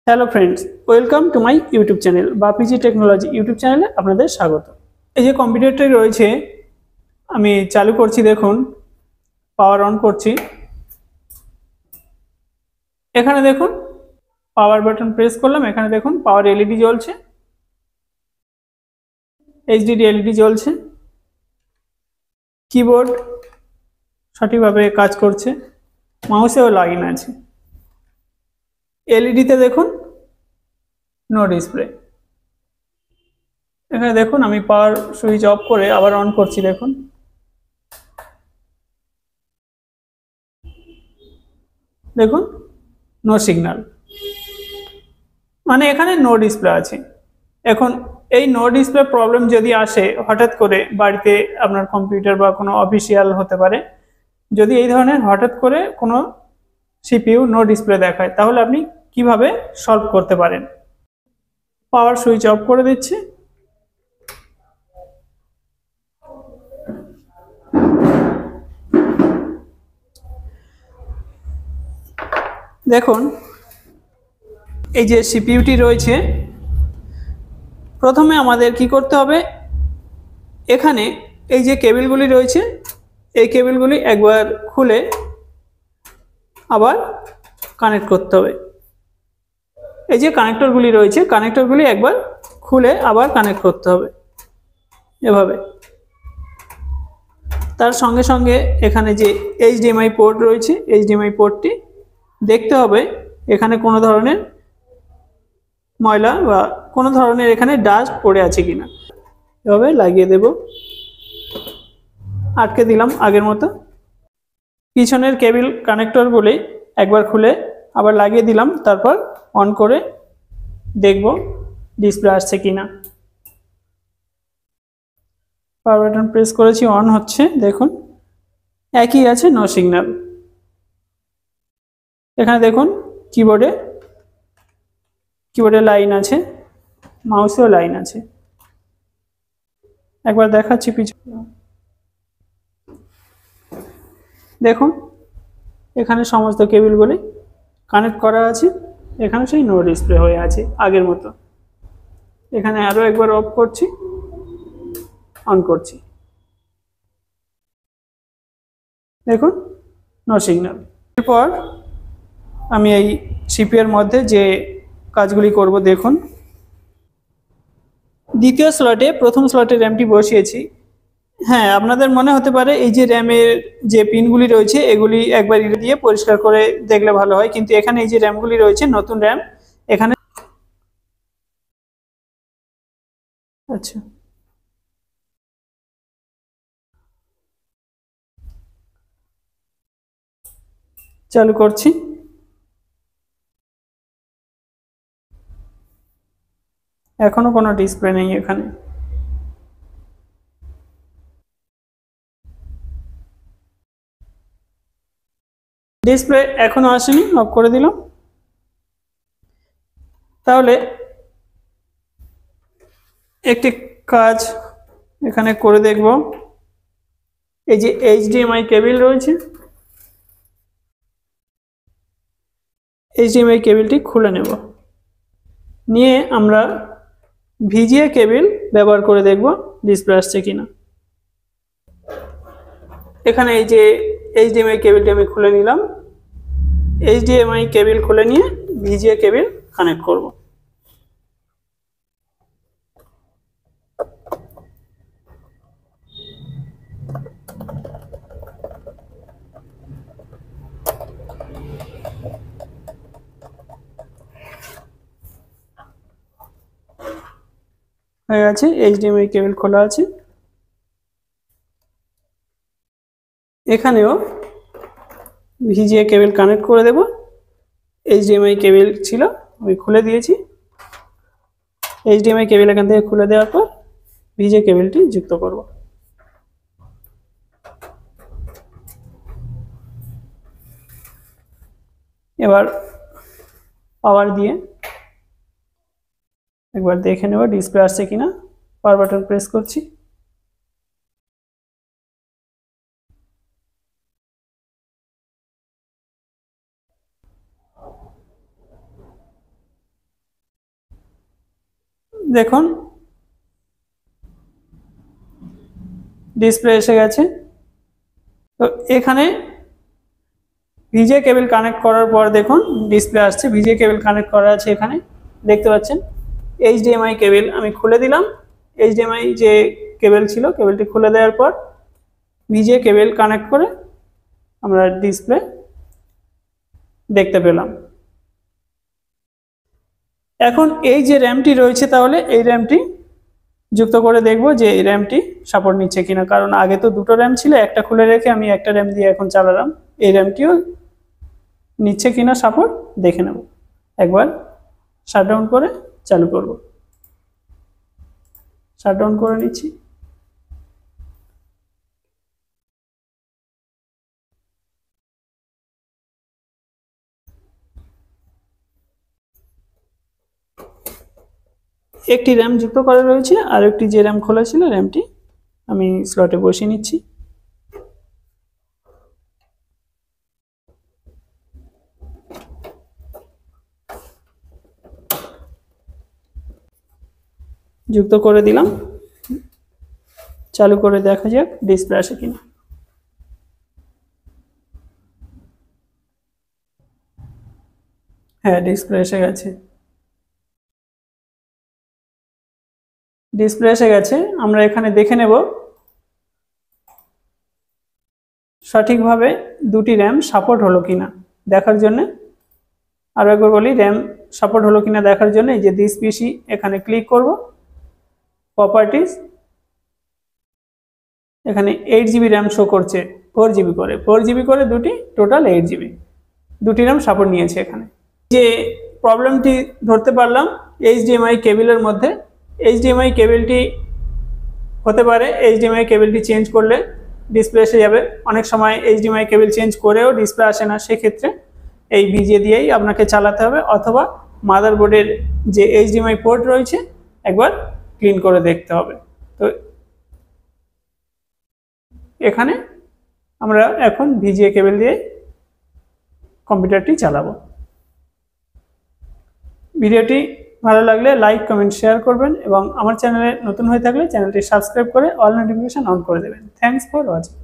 Hello friends, welcome to my YouTube channel বা PG technology YouTube চ্যানেলে আপনাদের স্বাগত। এই যে কম্পিউটারটি রয়েছে আমি চালু করছি, দেখুন পাওয়ার অন করছি। এখানে দেখুন পাওয়ার বাটন প্রেস করলাম, এখানে দেখুন পাওয়ার এলইডি জ্বলছে, এইচডিডি এলইডি জ্বলছে, কিবোর্ড সঠিকভাবে কাজ করছে, মাউসেও লাইন আছে। এলইডিতে দেখুন নো ডিসপ্লে। এখানে দেখুন আমি পাওয়ার সুইচ অফ করে আবার অন করছি, দেখুন দেখুন নো সিগন্যাল, মানে এখানে নো ডিসপ্লে আছে। এখন এই নো ডিসপ্লে প্রবলেম যদি আসে হঠাৎ করে বাড়িতে, আপনার কম্পিউটার বা কোনো অফিসিয়াল হতে পারে, যদি এই ধরনের হঠাৎ করে কোনো সিপিইউ নো ডিসপ্লে দেখায়, তাহলে আপনি কিভাবে সলভ করতে পারেন। পাওয়ার সুইচ অফ করে দিচ্ছি। দেখুন এই যে সিপিইউটি রয়েছে, প্রথমে আমাদের কি করতে হবে, এখানে এই যে কেবিলগুলি রয়েছে এই কেবিলগুলি একবার খুলে আবার কানেক্ট করতে হবে। এই যে কানেক্টরগুলি রয়েছে, কানেক্টরগুলি একবার খুলে আবার কানেক্ট করতে হবে এভাবে। তার সঙ্গে সঙ্গে এখানে যে এইচডিএমআই পোর্ট রয়েছে, এইচডিএমআই পোর্টটি দেখতে হবে এখানে কোনো ধরনের ময়লা বা কোনো ধরনের এখানে ডাস্ট পড়ে আছে কিনা। এভাবে লাগিয়ে দেব, আটকে দিলাম আগের মতো। পিছনের কেবিল কানেক্টরগুলি একবার খুলে আবার লাগিয়ে দিলাম, তারপর অন করে দেখব ডিসপ্লে আসছে কিনা। পাওয়ার বাটন প্রেস করেছি, অন হচ্ছে, দেখুন একই আছে, নো সিগন্যাল। এখানে দেখুন কিবোর্ডে লাইন আছে, মাউসেও লাইন আছে। একবার দেখাচ্ছি পিছনে, দেখুন এখানে সমস্ত কেবিলগুলি কানেক্ট করা আছে, এখানে সেই নো ডিসপ্লে হয়ে আছে আগের মতো। এখানে আরও একবার অফ করছি, অন করছি, দেখুন নো সিগন্যাল। এরপর আমি এই সিপিইউ এর মধ্যে যে কাজগুলি করব, দেখুন দ্বিতীয় স্লটে প্রথম স্লটে র্যামটি বসিয়েছি। হ্যাঁ, আপনাদের মনে হতে পারে এই যে র্যামের যে পিনগুলি রয়েছে এগুলি একবার দিয়ে পরিষ্কার করে দেখলে ভালো হয়, কিন্তু এখানে এই যে র্যামগুলি রয়েছে নতুন র্যাম, এখানে আচ্ছা চালু করছি। এখনো কোনো ডিসপ্লে নেই এখানে। ডিসপ্লে এখনো আসেনি, অফ করে দিলাম। তাহলে একটি কাজ এখানে করে দেখব, এই যে এইচডিএমআই কেবিল রয়েছে, এইচডিএমআই কেবিলটি খুলে নেব, নিয়ে আমরা ভিজিএ কেবিল ব্যবহার করে দেখব ডিসপ্লে আসছে কিনা। এখানে এই যে এইচডিএমআই কেবিলটি আমি খুলে নিলাম, এইচডিএমআই কেবিল খুলে নিয়ে ভিজিএ কেবিল কানেক্ট করব। হয়ে গেছে, এইচডিএমআই কেবিল খোলা আছে। এখানেও ভিজিএ কেবিল কানেক্ট করে দেব। এইচডিএমআই কেবিল ছিল আমি খুলে দিয়েছি, এইচডিএমআই কেবিল এখান থেকে খুলে দেওয়ার পর ভিজিএ কেবিলটি যুক্ত করব। এবার পাওয়ার দিয়ে একবার দেখে নেব ডিসপ্লে আসছে কিনা। পাওয়ার বাটন প্রেস করছি, দেখুন ডিসপ্লে এসে গেছে। তো এখানে ভিজে কেবল কানেক্ট করার পর দেখুন ডিসপ্লে আসছে, ভিজে কেবল কানেক্ট করা আছে এখানে দেখতে পাচ্ছেন। এইচডিএমআই কেবল আমি খুলে দিলাম, এইচডিএমআই যে কেবল ছিল কেবলটি খুলে দেওয়ার পর ভিজে কেবল কানেক্ট করে আমরা ডিসপ্লে দেখতে পেলাম। এখন এই যে র্যামটি রয়েছে তাহলে এই র্যামটি যুক্ত করে দেখব যে এই র্যামটি সাপোর্ট নিচ্ছে কিনা, কারণ আগে তো দুটো র্যাম ছিল, একটা খুলে রেখে আমি একটা র্যাম দিয়ে এখন চালালাম। এই র্যামটিও নিচ্ছে কিনা সাপোর্ট দেখে নেব। একবার শাটডাউন করে চালু করব, শাটডাউন করে নিচ্ছি। একটি র্যাম যুক্ত করা রয়েছে, আর একটি যে র্যাম খোলা ছিল র্যামটি আমি স্লটে বসিয়ে নিচ্ছি। যুক্ত করে দিলাম, চালু করে দেখা যাক ডিসপ্লে আসে কিনা। হ্যাঁ, ডিসপ্লে এসে গেছে, ডিসপ্লে এসে গেছে। আমরা এখানে দেখে নেব সঠিকভাবে দুটি র্যাম সাপোর্ট হলো কিনা দেখার জন্য। আরও একবার বলি, র্যাম সাপোর্ট হলো কিনা দেখার জন্য এই যে দিস পিসি এখানে ক্লিক করব, প্রপার্টিজ, এখানে 8 GB র্যাম শো করছে, 4 GB করে দুটি, টোটাল 8 GB, দুটি র্যাম সাপোর্ট নিয়েছে। এখানে যে প্রবলেমটি ধরতে পারলাম এইচডিএমআই কেবলের মধ্যে, এইচডিএমআই কেবলটি হতে পারে এইচডিএমআই কেবলটি চেঞ্জ করলে ডিসপ্লে এসে যাবে। অনেক সময় এইচডিএমআই কেবল চেঞ্জ করেও ডিসপ্লে আসে না, সেক্ষেত্রে এই ভিজে দিয়েই আপনাকে চালাতে হবে, অথবা মাদারবোর্ডের যে এইচডিএমআই পোর্ট রয়েছে একবার ক্লিন করে দেখতে হবে। তো এখানে আমরা এখন ভিজিএ কেবল দিয়ে কম্পিউটারটি চালাবো। ভিডিওটি ভালো লাগলে লাইক, কমেন্ট, শেয়ার করবেন এবং আমার চ্যানেলে নতুন হয়ে থাকলে চ্যানেলটি সাবস্ক্রাইব করে অল নোটিফিকেশন অন করে দেবেন। Thanks for watching.